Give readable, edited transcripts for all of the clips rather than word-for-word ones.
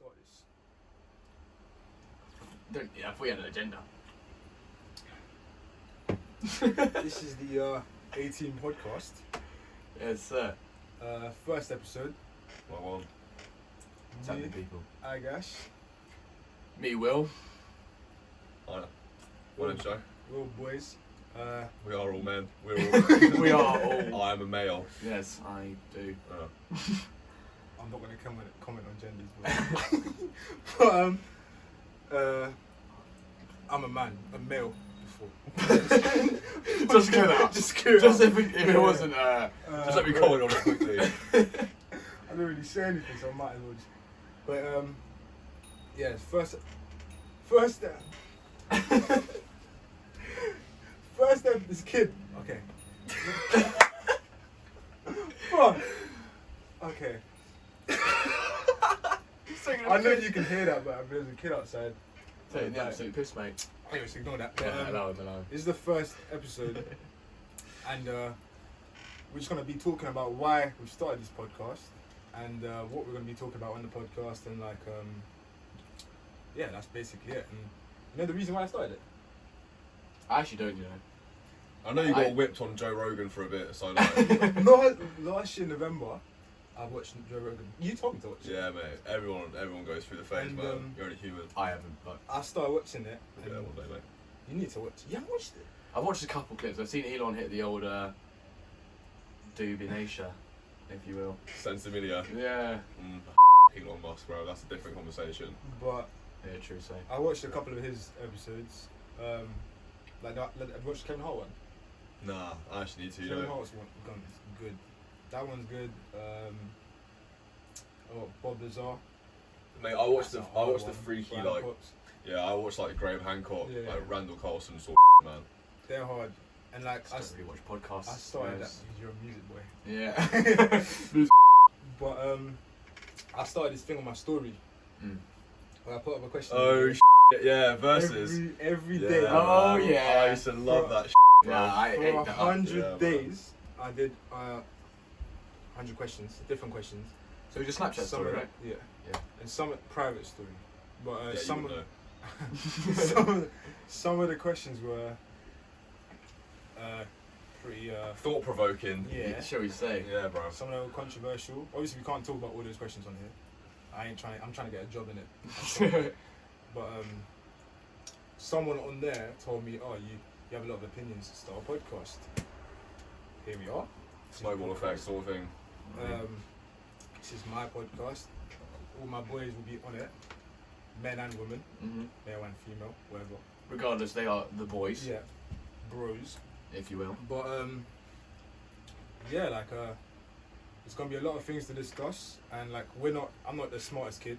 start this? I thought we had an agenda. This is the 18 podcast. Yes, sir. First episode. Well, Something Me, people. Agaash, Me, Will. I know. Joe. we're all boys. We are all men. We're all. We are all. I am a male. Yes, I do. I'm not going to comment on genders, but I'm a man, a male. Just clear that up. Just clear it Just up. if it wasn't. Just let me comment on it quickly. I don't really say anything, so I might as well just. But yeah, first step is kid. Okay. Fuck. Okay. I know you can hear that, but there's a kid outside. Taking the absolute piss, mate. Anyways, ignore that. Yeah, allow him. This is the first episode, and we're just gonna be talking about why we started this podcast, and what we're gonna be talking about on the podcast, and like, yeah, that's basically it. And you know the reason why I started it? I actually don't, you know. I know you got I- whipped on Joe Rogan for a bit, so like, No, last year November, I watched Joe Rogan. You told me to watch it. yeah, mate. Everyone goes through the phase, And, man. You're only human. I haven't. But I started watching it. Yeah, And one day, mate. you need to watch it. You haven't watched it? I've watched a couple clips. I've seen Elon hit the old Dubinatia, if you will. Sensimilia. Yeah. Elon Musk, bro. That's a different conversation. But Yeah, true. Say. I watched a couple of his episodes. Like that, I've watched Kevin Hart one. Nah, I actually need to. You Kevin know. Hart's one is good. That one's good. Bob Lazar. Mate, I watched the That's a hard one. freaky Brian like. Cox. Yeah, I watched like Graham Hancock, Yeah. like Randall Carlson sort of man. They're hard. And like I don't really watch podcasts. I started that whereas- because you're a music boy. Yeah. But I started this thing on my story Mm. where I put up a question. Oh yeah, versus. every Yeah, day. Oh, man. yeah. I used to love that bro. Yeah, I For ate that up. 100 Yeah, man. days, I did 100 questions, different questions. So it was your Snapchat Some story, of right? Yeah. Yeah. And some private story. But Yeah, some you of would know. some of the questions were pretty Thought provoking. yeah. Shall we say? Yeah, bro. Some of them were controversial. Obviously, we can't talk about all those questions on here. I'm trying to get a job in it. But someone on there told me, "Oh, you have a lot of opinions. Start a podcast." Here we are. Snowball effect sort of thing. This is my podcast. All my boys will be on it, men and women, Mm-hmm. male and female, whatever. Regardless, they are the boys, Yeah, bros. if you will. But yeah, like there's gonna be a lot of things to discuss, and like I'm not the smartest kid.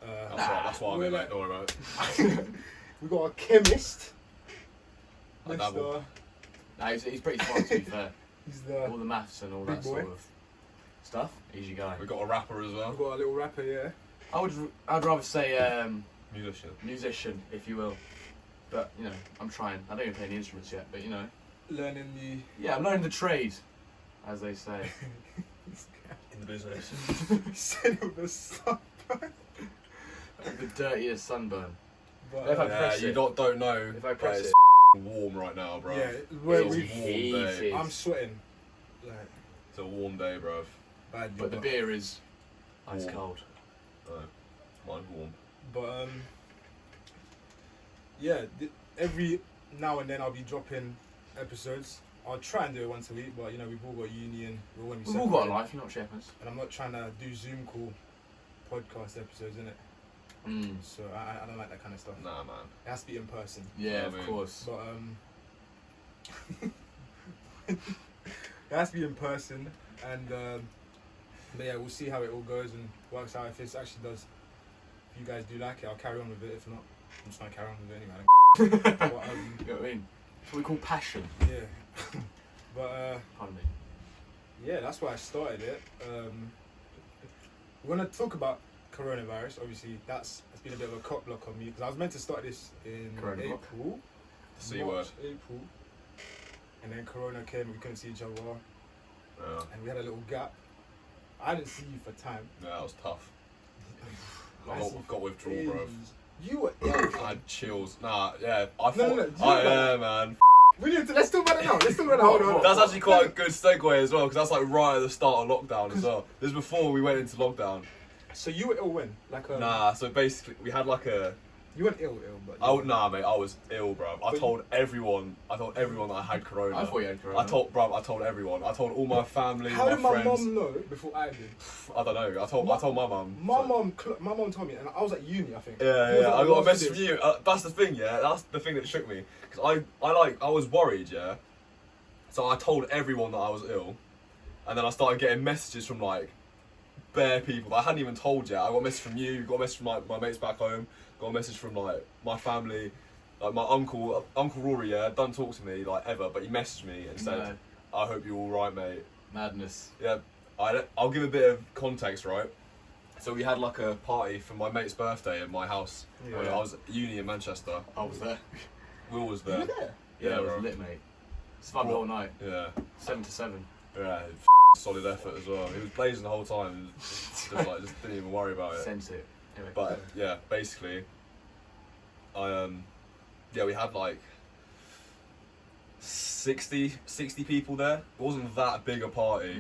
That's why I'm we're in, mate. like- Don't worry about it. We got a chemist. I dabble. Mr. No, he's pretty smart, to be fair. He's All the. the maths and all Big that boy. sort of stuff. Easy guy. We got a rapper as well. We got a little rapper, yeah. I'd rather say Musician. musician, if you will. But you know, I'm trying. I don't even play any instruments yet, but you know, Learning the. yeah, I'm learning the trade, as they say. In the business. Said it with a sun. The dirtiest sunburn. But, If I Yeah, press you it- don't know. if I press but it- it's warm right now, bro. yeah, where It's we. warm day. Heated. I'm sweating. Like It's a warm day, bro. bad. But the beer is ice Warm. cold. Mine's warm. But yeah, every now and then I'll be dropping episodes. I'll try and do it once a week, but you know we've all got uni and we're going to be We've all got a separated. life, you're not shepherds. And I'm not trying to do Zoom call podcast episodes, innit? Mm. So I don't like that kind of stuff. Nah, man. It has to be in person. Yeah, I of mean- course. But it has to be in person, and but yeah, we'll see how it all goes and works out. If it actually does, if you guys do like it, I'll carry on with it. If not, I'm just gonna carry on with it anyway. But, You know what I mean? It's what we call passion. yeah, but Pardon me. yeah, that's why I started it. We're gonna talk about coronavirus. Obviously, it's been a bit of a cock block on me because I was meant to start this in Corona block. April. The C March, word. April, and then Corona came. We couldn't see each other, Yeah. and we had a little gap. I didn't see you for time, Yeah, that was tough. got withdrawal, bro. You were ill. I had chills. Nah, yeah. I thought. no, yeah, man. Let's talk about it now. Let's talk about it. Hold on. That's actually quite a good segue as well, because that's like right at the start of lockdown as well. This is before we went into lockdown. So you were ill when? Nah, so basically we had like a. You weren't ill, but. Nah, mate, I was ill, bro. I told everyone that I had corona. I thought you had corona. I told everyone. I told all my family, How my did my friends. mum know before I did? I don't know. I told my mum. My mum told me, and I was at uni, I think. Yeah. I got a message from you. That's the thing, yeah. That's the thing that shook me, because I was worried, yeah. So I told everyone that I was ill, and then I started getting messages from like bare people that I hadn't even told yet. I got a message from you. Got a message from my mates back home. Got a message from like my family, like my Uncle Rory. Yeah, doesn't talk to me like ever, but he messaged me and said, No. "I hope you're all right, mate." Madness. Yeah, I'll give a bit of context, right? So we had like a party for my mate's birthday at my house. Yeah. I was at uni in Manchester. I was there. Will was You there. were there? Yeah, it was bro. lit, mate. It's fun the whole night. Yeah, 7 to 7. yeah, solid effort as well. He was blazing the whole time. Just didn't even worry about it. Sent it. Anyway. But yeah, basically, we had like 60 people there. It wasn't that big a party,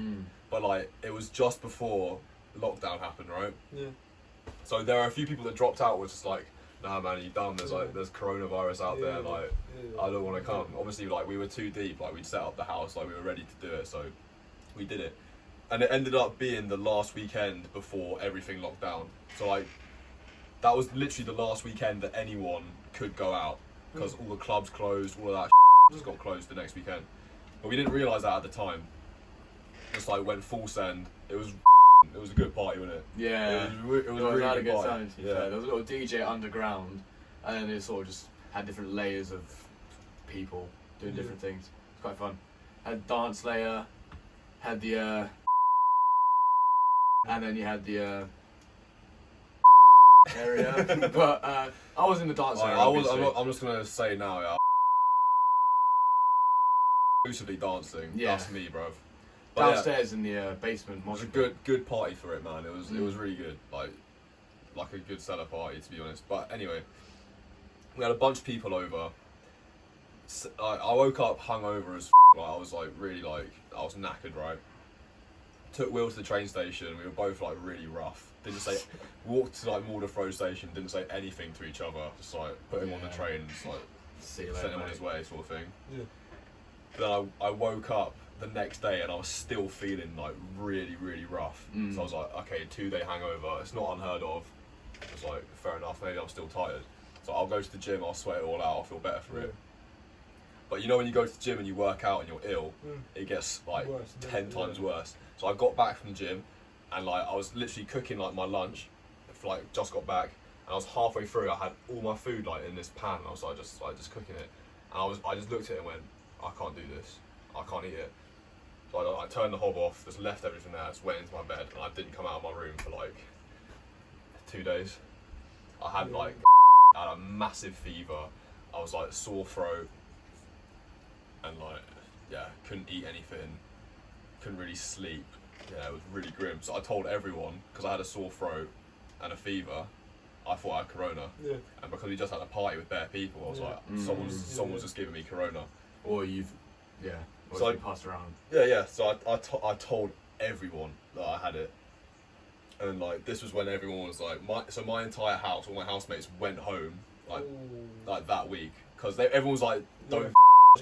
but like it was just before lockdown happened, right? Yeah. So there are a few people that dropped out. Was just like, nah, man, you done? There's coronavirus out there. Yeah. Like, Yeah. I don't want to come. Obviously, like we were too deep. Like we'd set up the house. Like we were ready to do it. So we did it, and it ended up being the last weekend before everything locked down. So like, that was literally the last weekend that anyone could go out, because all the clubs closed. All of that just got closed the next weekend. But we didn't realise that at the time. Just like went full send. It was a good party, wasn't it? Yeah. It was a really had a good party. time, to be Yeah. fair. There was a little DJ underground, and then it sort of just had different layers of people doing different things. It's quite fun. Had dance layer, had the and then you had the area. But I was in the dance area. I'm just gonna say now, yeah. Exclusively dancing. Yeah. That's me, bruv. But yeah, downstairs in the basement. it was a good party for it, man. It was really good. Like a good seller party, to be honest. But anyway, we had a bunch of people over. I woke up hungover as like I was like really like I was knackered, right? Took Will to the train station. We were both like really rough. Didn't say walked to like Malderfro station. Didn't say anything to each other. Just like put him on the train. Just like See you sent later, him on mate. his way, sort of thing. Yeah. Then I woke up the next day and I was still feeling like really, really rough. So I was like, okay, 2-day hangover. It's not unheard of. I was like, fair enough. Maybe I'm still tired. So I'll go to the gym. I'll sweat it all out. I'll feel better for it. But you know when you go to the gym and you work out and you're ill, it gets like Worse, 10 times worse. So I got back from the gym and like I was literally cooking like my lunch, like just got back, and I was halfway through. I had all my food like in this pan. And I was like just cooking it, and I just looked at it and went, I can't do this. I can't eat it. So I turned the hob off, just left everything there, just went into my bed, and I didn't come out of my room for like 2 days. I had like I had a massive fever. I was like sore throat. And like, yeah, couldn't eat anything, couldn't really sleep. Yeah, it was really grim. So I told everyone, because I had a sore throat and a fever, I thought I had corona. Yeah. And because we just had a party with bare people, I was like, someone's just giving me corona. Or you've So I- passed around. Yeah. So I told everyone that I had it. And like, this was when everyone was like, my entire house, all my housemates went home like that week. Because everyone was like, don't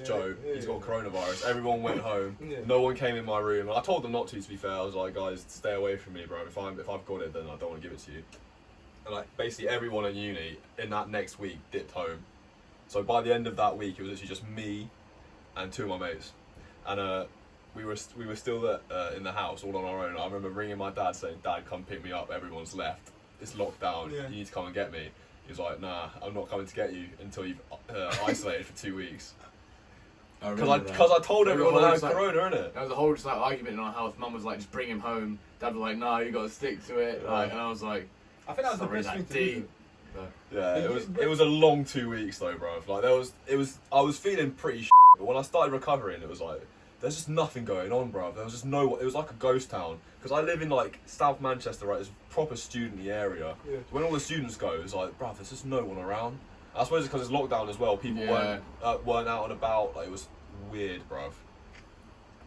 Joe, he's got coronavirus. Everyone went home. No one came in my room. And I told them not to be fair. I was like, guys, stay away from me, bro. If I've got it, then I don't want to give it to you. And like, basically everyone at uni in that next week dipped home. So by the end of that week, it was actually just me and 2 of my mates. And we were still in the house all on our own. I remember ringing my dad saying, Dad, come pick me up. Everyone's left. It's locked down. You need to come and get me. He was like, nah, I'm not coming to get you until you've isolated for 2 weeks. Because I told everyone I had corona, innit? There was a whole just like argument in our house. Mum was like, just bring him home. Dad was like, no, you got to stick to it. Like, and I was like, I think that was the not really best thing that to do. deep. But Yeah, it was a long 2 weeks though, bro. Like I was feeling pretty but when I started recovering, it was like there's just nothing going on, bruv. There was just no. It was like a ghost town. Because I live in like South Manchester, right? It's a proper student-y area. Yeah. So when all the students go, it's like, bruv, there's just no one around. I suppose it's because it's lockdown as well. People weren't out and about. Like, it was weird, bruv.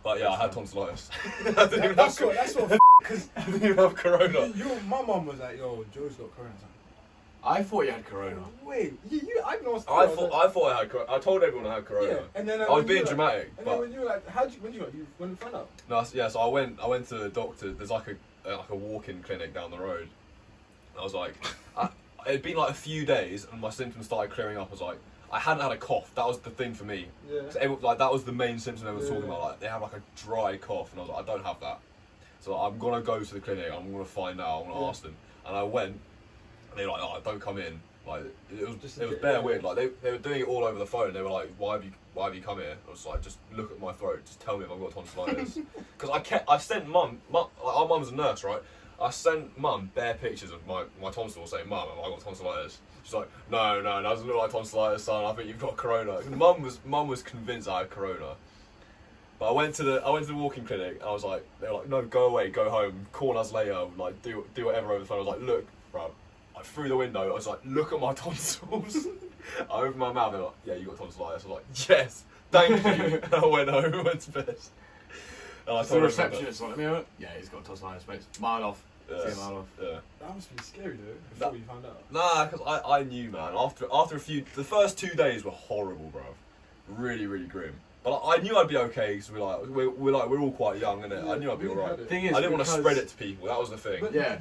But yeah, I had tonsillitis. I didn't even That's have, what because I didn't even have corona. my mum was like, yo, Joe's got corona. I thought you had corona. Wait, I know. I thought I had corona. I told everyone I had corona. Yeah, and then I was when being you were dramatic. And but then when you were like, when you went to find out? no, yeah. So I went to the doctor. There's like a walk-in clinic down the road. I was like, it'd been like a few days, and my symptoms started clearing up. I was like, I hadn't had a cough. That was the thing for me. Yeah. So like that was the main symptom they were talking about. Like they have like a dry cough, and I was like, I don't have that. So I'm gonna go to the clinic. I'm gonna find out. I'm gonna ask them. And I went, and they were like, oh, don't come in. Like it was bare weird. Like they were doing it all over the phone. They were like, why have you come here? I was like, just look at my throat. Just tell me if I've got tonsillitis. Because I sent mum, our mum's a nurse, right? I sent mum bare pictures of my tonsils saying, Mum, have I got tonsillitis? She's like, no, it doesn't look like tonsillitis, son. I think you've got corona. Mum was convinced I had corona. But I went to the walking clinic and I was like, they were like, no, go away, go home, call us later, like do whatever over the phone. I was like, look, bro. Through the window, I was like, look at my tonsils. I opened my mouth and they were like, yeah, you got tonsillitis. I was like, yes, thank you. And I went home and went to bed. And I So the receptionist like, let me have it. Yeah, he's got tonsillitis, mate. Mile off. Yeah. See a mile off. Yeah. That must be scary though. Before you found out. Nah, because I knew, man. After a few, the first 2 days were horrible, bro. Really, really grim. But I knew I'd be okay because we're all quite young, innit? I knew I'd be alright. Thing is, I didn't want to spread it to people. That was the thing. But Yeah.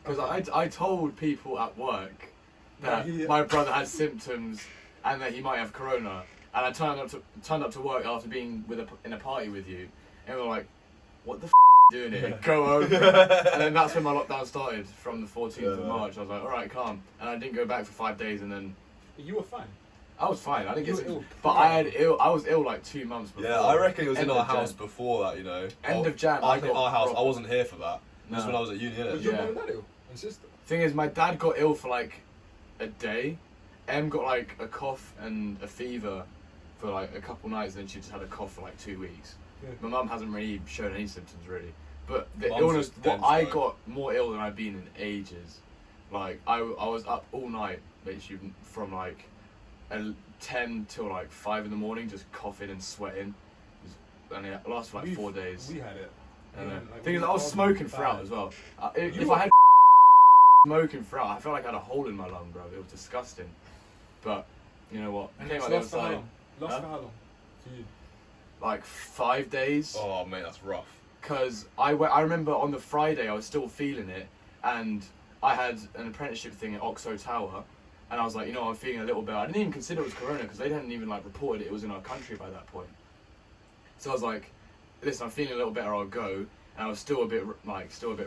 Because I told people at work that my brother had symptoms and that he might have corona, and I turned up to work after being in a party with you, and we were like, "What the f are you doing here? Go home." And then that's when my lockdown started from the 14th of March. I was like, "All right, calm," and I didn't go back for 5 days, and then You were fine. I was fine. I didn't You get were sick, ill. but I was ill like 2 months before. Yeah, I reckon it was End in our of Jan. house before that, you know. End of Jan, I I think got our house. I proper. wasn't here for that. This was No. when I was at uni, innit? Was your Yeah. mum and dad ill? And sister? Thing is, my dad got ill for like a day. Em got like a cough and a fever for like a couple nights, and then she just had a cough for like 2 weeks. Yeah. My mum hasn't really shown any symptoms really, but the Mum's illness, just dense, I right? got more ill than I've been in ages. Like I was up all night, literally from like 10 till like 5 in the morning, just coughing and sweating, and it lasted for like 4 days. We had it. And Yeah, then, like, thing is, we I was all smoking bad. throughout as well. If were- I had smoking throughout, I felt like I had a hole in my lung, bro. It was disgusting. But you know what? I And came it's out the other lost for how side. long? Lost Huh? for how long? For you? Like 5 days. Oh mate, that's rough. Because I remember on the Friday I was still feeling it, and I had an apprenticeship thing at Oxo Tower, and I was like, you know, I'm feeling a little bit. I didn't even consider it was corona because they hadn't even like reported it was in our country by that point. So I was like, listen, I'm feeling a little better. I'll go. And I was still a bit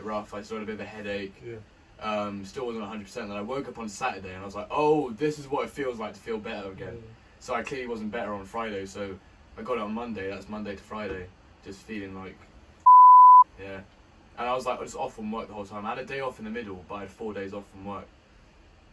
rough. I still had a bit of a headache. Yeah. Still wasn't 100%. And I woke up on Saturday and I was like, oh, this is what it feels like to feel better again. So I clearly wasn't better on Friday. So I got it on Monday. That's Monday to Friday. Just feeling like, yeah. And I was like, just off from work the whole time. I had a day off in the middle, but I had 4 days off from work.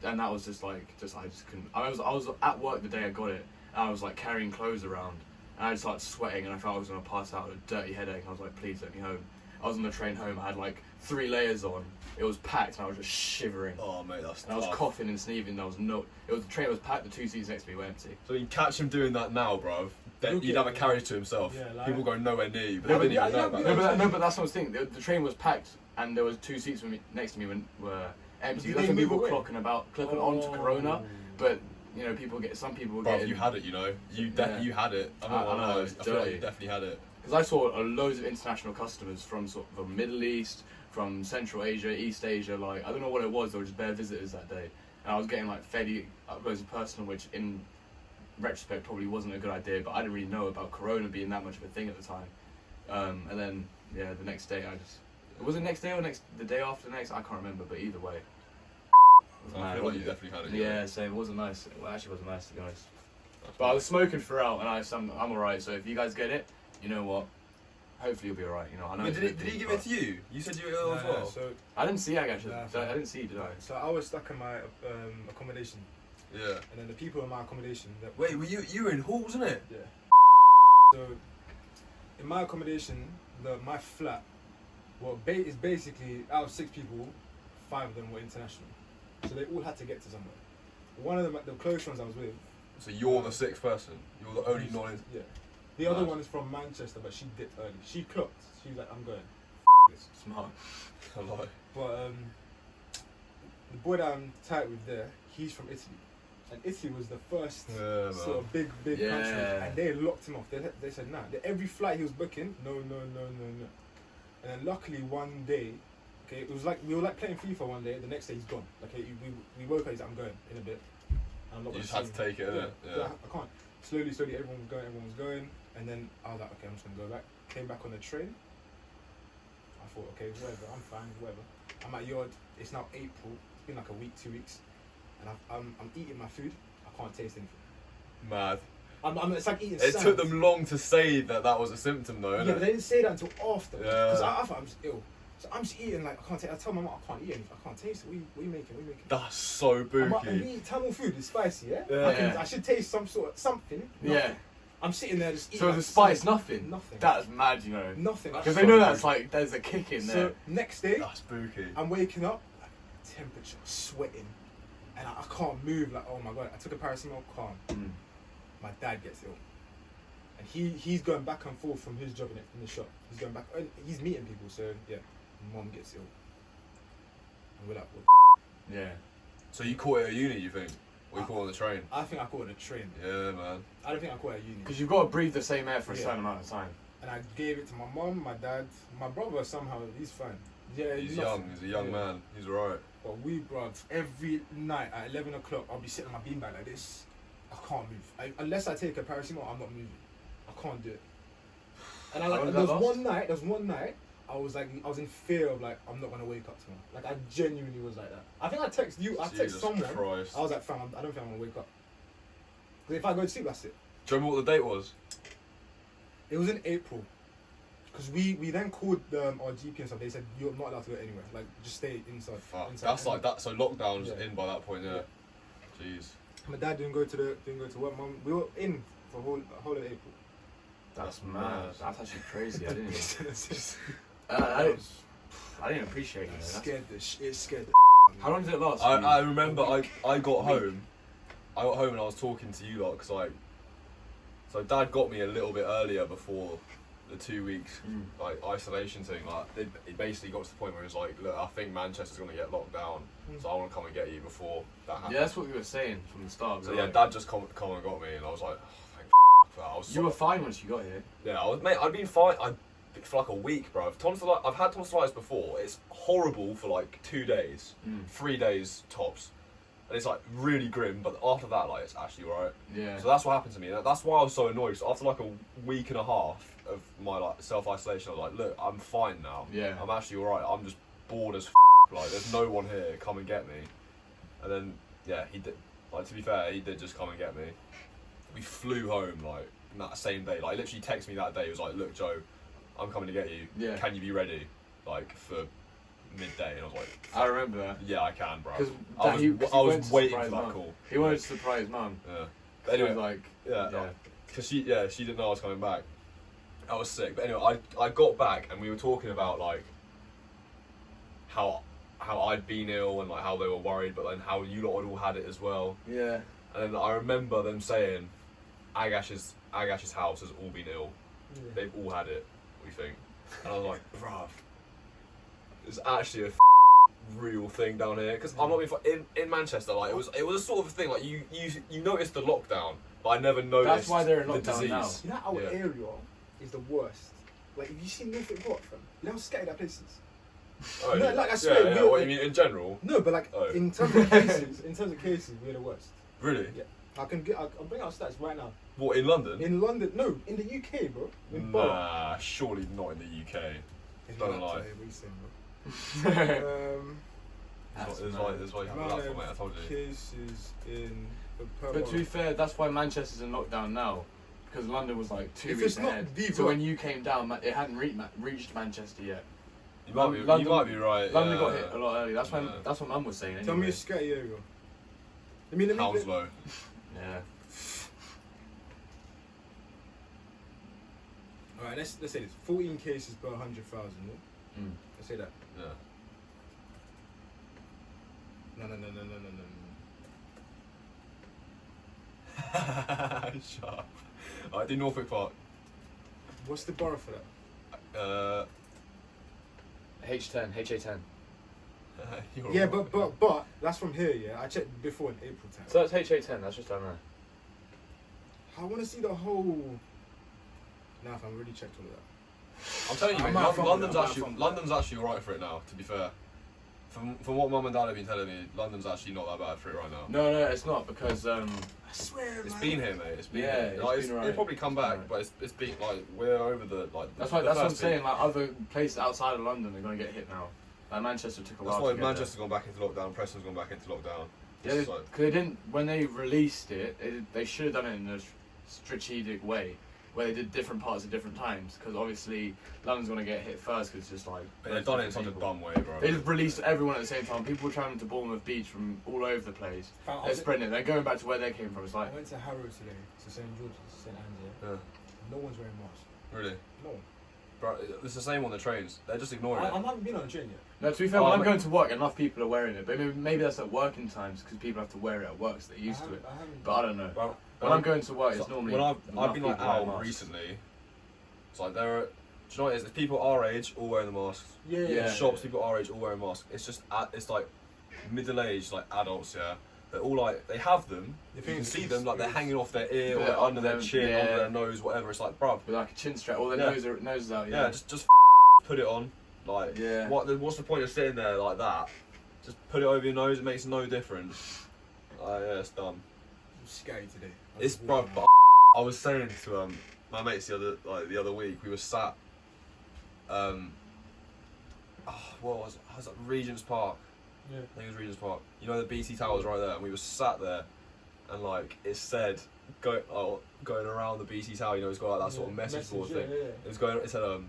And that was just like, I just couldn't. I was at work the day I got it, and I was like carrying clothes around, and I just started sweating, and I felt I was gonna pass out with a dirty headache. And I was like, please let me home. I was on the train home. I had like 3 layers on. It was packed, and I was just shivering. Oh mate, that's And I was tough. coughing and sneezing. The train was packed. The 2 seats next to me were empty. So you can catch him doing that now, bruv. Then Look he'd at have a it. carriage to himself. Yeah, like- People go nowhere near you, but No, they didn't but even know yeah, about yeah, that. But that's what I was thinking. The train was packed, and there was 2 seats next to me were empty. Did That's they when people move were away? clocking onto Corona. But you know, some people were Bruv, getting. you had it, you know. You Yeah. you had it. I I don't know, know. it's I feel like you dirty. definitely had it. Because I saw loads of international customers from sort of the Middle East, from Central Asia, East Asia. Like I don't know what it was. They were just bare visitors that day, and I was getting like fairly up close and personal, which in retrospect probably wasn't a good idea. But I didn't really know about Corona being that much of a thing at the time. And then yeah, the next day was it next day or the day after next? I can't remember, but either way. It was I mad. feel like you definitely had it. Yeah, so it wasn't nice. Well, actually, wasn't nice to be honest. But I was smoking throughout, and I'm alright. So if you guys get it, you know what? Hopefully you'll be alright. You know, I know. Wait, it's did a big he thing, give it but- to you? You said you were ill as Nah, well. So, I didn't see Agaash. Nah, I didn't see you, did I? so I was stuck in my accommodation, Yeah. and then the people in my accommodation. That, Wait, you were in hall, wasn't it? Yeah. So in my accommodation, my flat, well, is basically out of 6 people, 5 of them were international, so they all had to get to somewhere. One of them, the close ones I was with. So you're the 6th person. You're the only non. Yeah. The other Nice. one is from Manchester, but she dipped early. She clocked. She was like, I'm going. This. Smart. I lie. But the boy that I'm tight with there, he's from Italy. And Italy was the first sort of big country. And they locked him off. They said, nah. Every flight he was booking, no. And then luckily one day, okay, it was like, we were like playing FIFA one day, the next day he's gone. Like, we woke up, he's like, I'm going in a bit. And I'm not You gonna just had see to him. take it, innit? Yeah. I can't. Slowly, everyone was going. And then I was like, okay, I'm just gonna go back. Came back on the train. I thought, okay, whatever, I'm fine, whatever. I'm at yard. It's now April. It's been like a week, 2 weeks, and I'm eating my food. I can't taste anything. Mad. It's like eating. It sand. took them long to say that was a symptom, though. Yeah, Innit? but they didn't say that until after. Yeah. Because I thought I'm just ill. So I'm just eating like I can't taste. I tell my mum I can't eat anything. I can't taste it. What are you making? That's so booky. And we eat Tamil food. It's spicy, yeah. Yeah. I should taste something. Nothing. Yeah. I'm sitting there just eating. So like the spice, sand. nothing? Nothing. That's mad, you know. Nothing. Because so they know that's spooky. like, there's a kick in So there. next day, That's spooky. I'm waking up, like, temperature, sweating, and I can't move. Like, oh my god! I took a paracetamol, calm. Mm. My dad gets ill, and he's going back and forth from his job in the shop. He's going back. He's meeting people. So yeah, mom gets ill, and we're like, what? Yeah. So you caught it at uni, you think? Or you caught it on the train? I think I caught it on a train. Yeah, man. I don't think I caught it at uni. Because you've got to breathe the same air for a Yeah. certain amount of time. And I gave it to my mom, my dad, my brother. Somehow he's fine. Yeah, He's nothing. young. He's a young Yeah. man. He's alright. But bruv, every night at 11 o'clock, I'll be sitting on my beanbag like this. I can't move. Unless I take a paracetamol, I'm not moving. I can't do it. And How there did was that one night, I was in fear of like, I'm not going to wake up tomorrow. Like, I genuinely was like that. I think I text you, I text Jesus someone. Christ. I was like, fam, I don't think I'm going to wake up. Because if I go to sleep, that's it. Do you remember what the date was? It was in April. Because we then called our GP and stuff. They said, you're not allowed to go anywhere. Like, just stay inside. Fuck. inside. That's like that. So lockdown's Yeah. in by that point, yeah. Yeah. Jeez. My dad didn't go to work. Mum, we were in for whole of April. That's That's mad. mad. That's actually crazy. I didn't even, It I didn't appreciate it. That's- scared it scared the How long did it last? for you? I remember I got home. I got home and I was talking to you lot because so Dad got me a little bit earlier before the 2 weeks Mm. like isolation thing. Like it basically got to the point where it was like, look, I think Manchester's gonna get locked down, so I want to come and get you before that happens. Yeah, that's what we were saying from the start. So we yeah, were like- Dad just come and got me, and I was like, oh, thank for that. I was You were fine once you got here. yeah, I'd been fine. For like a week, bro. I've had tonsillitis before. It's horrible for like 2 days, 3 days tops, and it's like really grim. But after that, like it's actually alright. Yeah. So that's what happened to me. That's why I was so annoyed. So after like a week and a half of my like self-isolation, I was like, look, I'm fine now. Yeah. I'm actually alright. I'm just bored as like there's no one here. Come and get me. And then yeah, he did. Like to be fair, he did just come and get me. We flew home like that same day. Like literally texted me that day. He was like, look, Joe, I'm coming to get you. Yeah. Can you be ready? Like for midday. And I was like, I remember that. yeah, I can, bro. Because I was waiting for that call. He wanted to surprise mum. Yeah. But So he anyway, was like, yeah. Because she didn't know I was coming back. I was sick. But anyway, I got back and we were talking about like how I'd been ill and like how they were worried, but then how you lot had all had it as well. yeah. And then I remember them saying, Agaash's house has all been ill. They've all had it, we think. And I was like, bruv, it's actually a real thing down here. Because I'm not being in Manchester, like it was a sort of thing like you noticed the lockdown, but I never noticed. That's why they're in the lockdown disease. now. You know our Yeah. area is the worst. Like if you see Norfolk Broad, fam, you know how scattered that place is. Oh, No, like, I swear, yeah, we're- what you mean in general? No, but like Oh. in terms of cases, we're the worst. Really? Yeah. I'll bring out stats right now. What, in London? In London, no, in the UK, bro. In Borough. Nah, surely not in the UK. It's don't not lie. what you're saying, bro. That's There's mad. why you have a Amount laptop, mate, I of told you. cases in the per But to be borough. fair, that's why Manchester's in lockdown now. Because London was like 2 If weeks it's not ahead. the So bro- when you came down, it hadn't reached Manchester yet. You might be right. London yeah. got hit a lot early. That's Yeah. that's what Mum was saying. Anyway. Tell me a scatty area. I mean, Hounslow. Yeah. Alright, let's say this. 14 cases per 100,000. Yeah? Let's say that. Yeah. No. Shut up. Alright, do Norfolk Park. What's the borough for that? H10, HA10. You're Yeah, right. but that's from here. Yeah, I checked before in April time. So that's HA10, that's just down there. I want to see the whole. Nah, if I really checked all of that. I'm telling you, I'm mate, out from London's that, I'm actually out from London's actually alright for it now. To be fair, from what mum and dad have been telling me, London's actually not that bad for it right now. No, it's not because I swear, It's man. been here, mate. It's been Yeah, here. it's Like, been alright. it'll probably come back, It's but it's been like we're over the like. that's the why that's what I'm first saying. Like other places outside of London are going to get hit now. Like Manchester took a while. That's why to get Manchester's gone back into lockdown. Preston's gone back into lockdown. there. It's Yeah, like- because they didn't when they released it. They should have done it in a strategic way, where they did different parts at different times. Because obviously London's going to get hit first. Because it's just like But they've done it in such a dumb way, bro. They just released everyone at the same time. People were travelling to Bournemouth Beach from all over the place. Fam, I They're was- spreading it. They're going back to where they came from. It's I like went to Harrow today, to St George's, St Anne's. Yeah. No one's wearing masks. Really, No one. bro. It's the same on the trains. They're just ignoring I it. haven't been on a train yet. no. To be fair, Oh, when I'm mate. going to work, enough people are wearing it. But maybe that's at working times because people have to wear it at work, so they're used to it. I haven't. But I don't know. Bro, When I'm going to work, so it's normally when I've enough been like people wearing out masks. recently. It's like there are. Do you know what it is? There's people our age all wearing the masks. Yeah. Yeah. In shops, people our age all wearing masks. It's just it's like middle-aged like adults, yeah. They're all like they have them. The You thing can is, see them like they're it's- hanging off their ear or Yeah, like, under their them, chin, yeah. under their nose, whatever. It's like, bruv, With like a chin strap, all their Yeah. noses out. yeah, just put it on. Like, Yeah. what's the point of sitting there like that? Just put it over your nose. It makes no difference. Yeah, it's done. I'm scary today. I It's was bruv. walking But I was saying to my mates the other week, we were sat. What was it? I was at Regent's Park. Yeah. I think it was Regent's Park. You know the BT Tower's right there, and we were sat there, and like it said, going around the BT Tower. You know, it's got like that sort of message board thing. Yeah. It was going. It said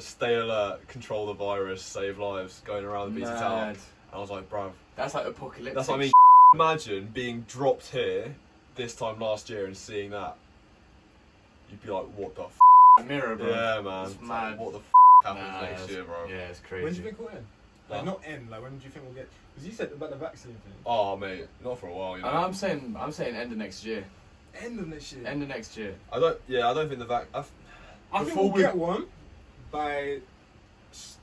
stay alert, control the virus, save lives. Going around the BT Tower. Mad. I was like, bruv, That's like apocalyptic. that's what I mean. Imagine being dropped here this time last year and seeing that. You'd be like, what the A mirror, bro. Yeah, man. It's It's mad. like, what the happens Nah, next that's- year, bro? Yeah, it's crazy. When do you think we'll end? Like, Huh? not end. Like, when do you think we'll get? Because you said about the vaccine thing. Oh, mate, not for a while, you know. And I'm saying end of next year. End of next year. End of next year. I don't think the I think Before we'll we- get one by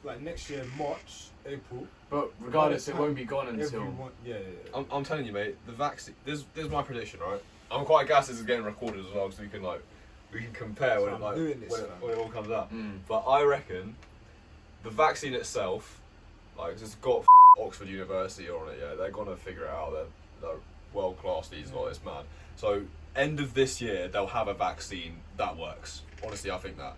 like next year, March, April. But regardless, it won't be gone until. Everyone, yeah. I'm telling you, mate. The vaccine. This is my prediction, right? I'm quite gassed this is getting recorded as well, so we can compare when That's it why I'm doing this, when man. it all comes out. Mm. But I reckon the vaccine itself, like, it's got Oxford University on it. Yeah, they're gonna figure it out. They're world class. These guys, it's mad. So end of this year, they'll have a vaccine that works. Honestly, I think that.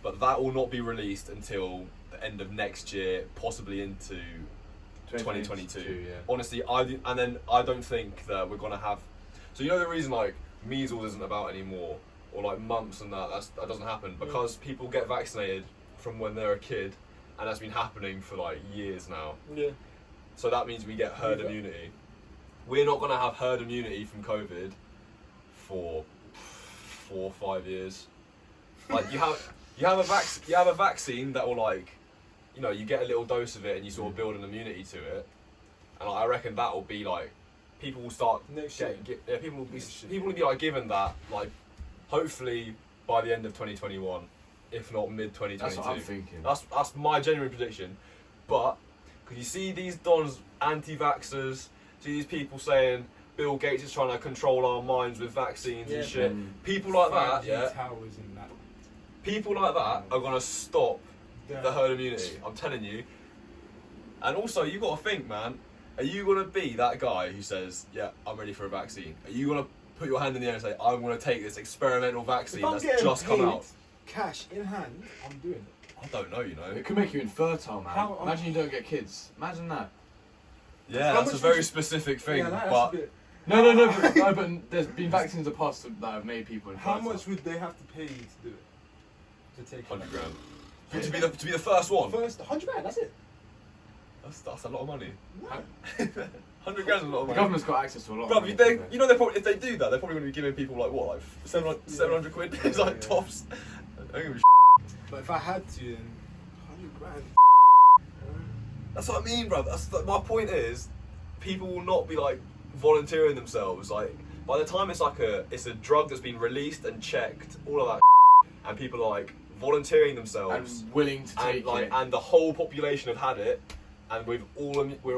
But that will not be released until the end of next year, possibly into 2022. Yeah. Honestly, I don't think that we're gonna have. So you know the reason like measles isn't about anymore, or like mumps and that doesn't happen because people get vaccinated from when they're a kid, and that's been happening for like years now. Yeah. So that means we get herd immunity. We're not gonna have herd immunity from COVID for 4 or 5 years. Like you have a vaccine that will like, you know, you get a little dose of it and you sort of build an immunity to it, and I reckon that will be like, people will start Next year. people will be Next year. people will be like given that like, hopefully by the end of 2021, if not mid 2022. That's what I'm thinking. That's my genuine prediction. But because you see these dons anti-vaxxers, see these people saying Bill Gates is trying to control our minds with vaccines Yeah, and shit. man. People like that, 5G yeah. Towers and that. People like that are gonna stop Yeah. the herd immunity. I'm telling you. And also, you got to think, man. Are you gonna be that guy who says, "Yeah, I'm ready for a vaccine"? Are you gonna put your hand in the air and say, "I'm gonna take this experimental vaccine If I'm that's getting just come paid out"? cash in hand, I'm doing it. I don't know, you know. It could make you infertile, man. How- Imagine you don't get kids. Imagine that. Yeah, How that's a much very would you- specific thing, Yeah, that's but a bit. No, but there's been vaccines in the past that have made people infertile. How much would they have to pay you to do it? To take it? 100 grand. To be the first one. First, 100 grand. That's it. That's a lot of money. How- 100 grand's a lot of The money. government's got access to a lot of Bro, money. you know, if they do that, they're probably going to be giving people like what, like 700 quid? It's like Yeah. tops. I don't give a But if I had to, then 100 grand. That's what I mean, bro. My point is, people will not be like volunteering themselves. Like by the time it's a drug that's been released and checked, all of that, and people are like volunteering themselves, And willing to take it. and the whole population have had it, and we're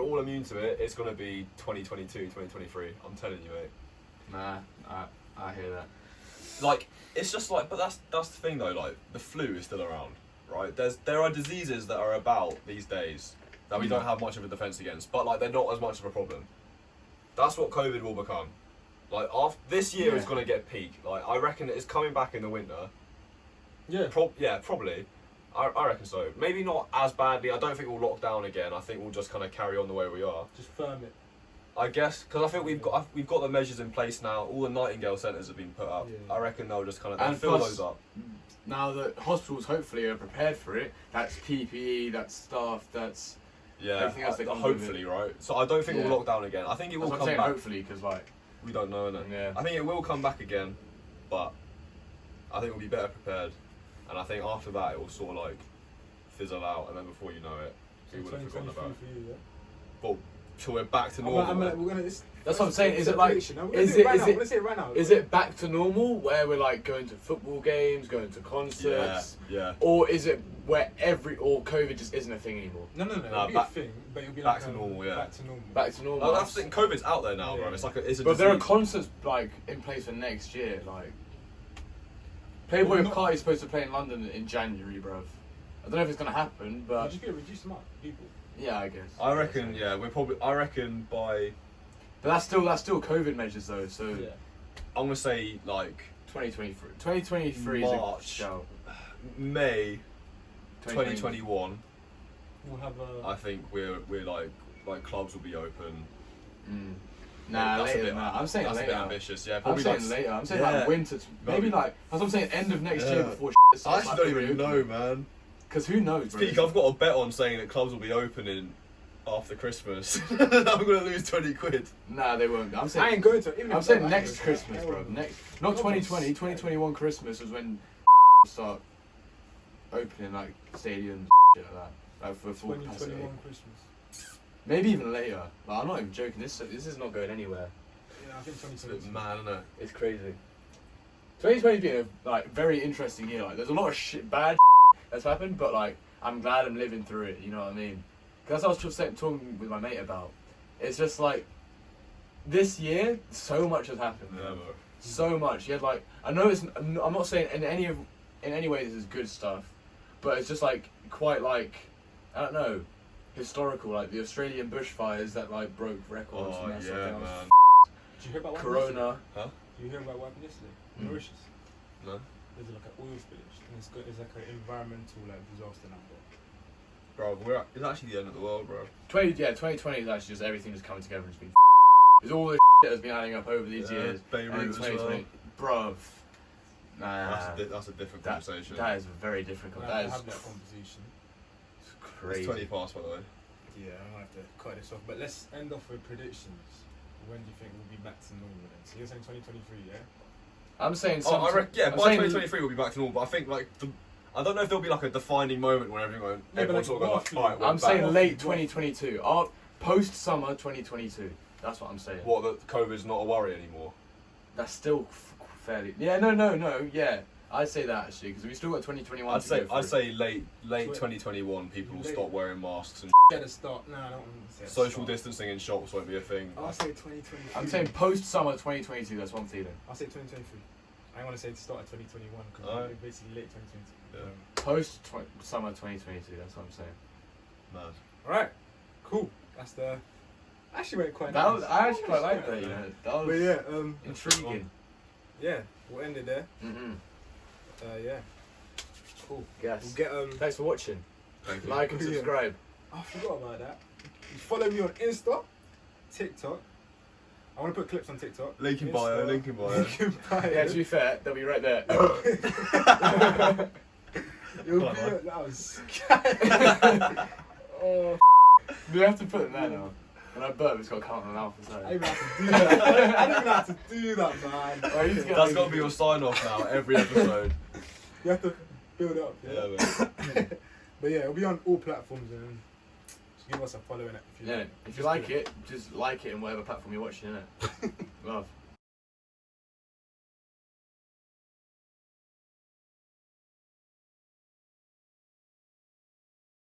all immune to it. It's gonna be 2022, 2023. I'm telling you, mate. Nah, I hear that. Like it's just like, but that's the thing though. Like the flu is still around, right? There are diseases that are about these days that we don't have much of a defense against, but like they're not as much of a problem. That's what COVID will become. Like after this year is gonna get peak. Like I reckon it's coming back in the winter. Yeah. Probably. I reckon so. Maybe not as badly. I don't think we'll lock down again. I think we'll just kind of carry on the way we are. Just firm it. I guess because I think we've got the measures in place now. All the Nightingale centres have been put up. Yeah. I reckon they'll just kind of And fill plus- those up. Now that hospitals hopefully are prepared for it, that's PPE, that's staff, that's... Yeah, everything else that comes with hopefully, right? So I don't think Yeah. we'll lock down again. I think it will That's what I'm come saying, back. hopefully, because like... We don't know, innit? Yeah. I think it will come back again, but I think we'll be better prepared. And I think after that, it will sort of like fizzle out, and then before you know it, we would have forgotten about it. For you, yeah? Well, till we're back to normal. we're gonna, That's what I'm saying, is it like- Let's is say it- right is now, it- let's say it right now. Is it back to normal, where we're like going to football games, going to concerts? Yeah. Or is it where or COVID just isn't a thing anymore? No, Nah, it'll be back- a thing, but it'll be back like to normal, yeah. Back to normal. Back to normal. Oh, that's the thing. COVID's out there now, bro. Yeah. It's like it's a But there are disease. concerts like in place for next year. Like Playboy Well, of Carti is supposed to play in London in January, bruv. I don't know if it's gonna happen, We'll but just get a reduced amount of people. yeah, I guess. I reckon, yeah, I reckon by But that's still COVID measures though. So Yeah. I'm gonna say like 2023. 2023 is a March. shout. May 2021. We'll have a. I think we're like clubs will be open. Mm. Nah, That's a later bit- than that. I'm saying That's a later. bit ambitious, yeah. I'm Probably saying like, later. I'm saying yeah. like winter. Maybe Maybe- like that's what I'm saying. End of next year Yeah. before I starts. actually don't even know, man. Because who knows, bro? Speak, I've got a bet on saying that clubs will be opening after Christmas. I'm gonna lose 20 quid. Nah, they won't. I'm saying. I ain't going to. Even I'm if saying I next go, Christmas, I bro. won't. Next, not No, 2020. but- 2021 Christmas was when start opening like stadiums, shit like that, like for full capacity. 2021 Christmas. Maybe even later. Like, I'm not even joking. This is not going anywhere. Yeah, I think It's a bit 2022. mad, isn't it? It's crazy. 2020's been a like very interesting year. Like, there's a lot of bad that's happened, but like I'm glad I'm living through it. You know what I mean? Because that's what I was just talking with my mate about. It's just like this year, so much has happened. Yeah, bro. So much. You had like I know it's. I'm not saying in any way this is good stuff, but it's just like quite like I don't know, historical. Like the Australian bushfires that like broke records. Oh and that's yeah, like, man. Did you hear about what happened Corona. yesterday? Did you hear about what happened yesterday? Mm. Mauritius. No, There's like an oil spillage, and it's like an environmental like disaster now. bro, it's actually the end of the world, bro. 2020 is actually just everything just coming together and it's been. There's all this that's been adding up over these Yeah, years. Beirut And as well. 2020, bruv. Nah, That's a different that, conversation. that is a very different. We'll That have is that conversation. crazy. It's 20 past, by the way. Yeah, I'm gonna have to cut this off. But let's end off with predictions. When do you think we'll be back to normal then? So you're saying 2023, yeah? I'm saying. Oh, I reckon, yeah, I'm by saying- 2023 we'll be back to normal, but I think like I don't know if there'll be like a defining moment when everyone's but sort like, of going like, roughly. alright, we're I'm back. saying late What? 2022. Post summer 2022. That's what I'm saying. What, that COVID's not a worry anymore? That's still fairly. Yeah, no. Yeah, I'd say that actually because we still got 2021. I'd say late Tw- 2021 people will Late. stop wearing masks and At the start, no, I don't want to say at the social start. distancing in shops won't be a thing. I'll say 2023. I'm saying post summer 2022. That's what I'm feeling. I'll say 2023. I want to say the start of 2021 because Alright. we're basically late 2022. Yeah. Post summer 2022. That's what I'm saying. Mad. Alright, cool. That's the. Actually went quite That nice. was, I actually quite like that. You know, that But was yeah, intriguing. yeah, we'll end it there. Mm-hmm. Yeah, cool. Yes. We'll get Thanks for watching. Thank you. Like and Yeah. subscribe. I forgot about that. You follow me on Insta, TikTok. I want to put clips on TikTok. Link in bio, Insta, link in bio. Link in bio. Yeah, to be fair, they'll be right there. You'll be Come on, that was. Oh. We have to put it there now. When I burp, it's got to count on an alpha I side. don't even have to do that. I don't even have to do that, man. Right, he's gonna- That's got to be your sign off now, every episode. You have to build it up. Yeah, man. But yeah, it'll be on all platforms and just give us a follow in it. Yeah, if you like it, just like it in whatever platform you're watching, innit? Love.